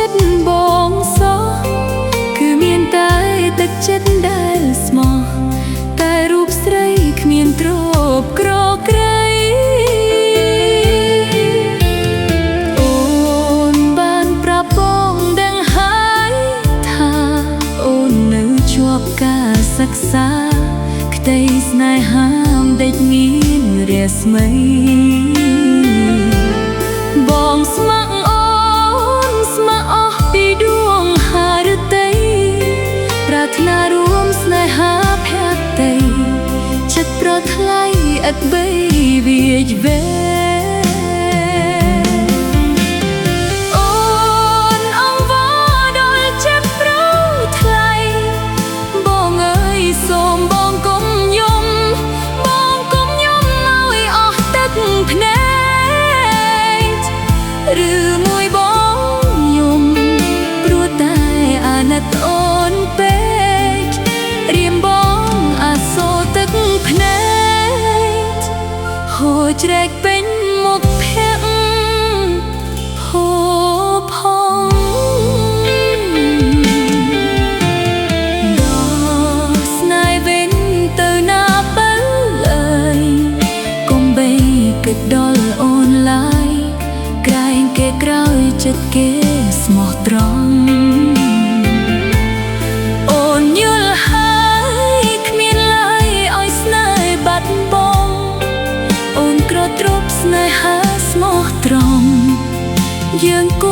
ចិត្តបងសោះគឺមានតែទឹកចិត្តដែលស្មោះតែរូបស្រីគ្មានទ្រពក្រក្រៃអូនបានប្រាប់បងដឹងហើយថាអូននៅជាប់ការសិក្សាក្តីស្នេហាដេចមានរាស្មីបងស្ម័គ្រអូនស្ម័គ្រអស់ពីដួងហារតីប្រាថ្នារួមស្នេហាភក្តីចិត្តប្រថ្លៃឥតបីវាយវែអូនអង្វរដល់ចិត្តប្រថ្លៃបងអើយសូមបងកុំយំឲ្យអស់ទឹកភ្នែកឬមួយបងយំព្រោះតែអាណិតអូនពេករៀមបងអាសូរទឹកភ្នែកហូរជ្រែកពេញមុខភ័ក្រផូរផងដល់ស្នេហ៍វិញទៅណាបើអើយកុំបីគិតដល់អូនឡើយក្រែងគេក្រោយចិត្តគេស្មោះត្រង់អូនយល់ហើយគ្មានឡើយឲ្យស្នេហ៍បាត់បង់អូនក្រទ្រប់ស្នេហាស្មោះត្រង់យើងគួ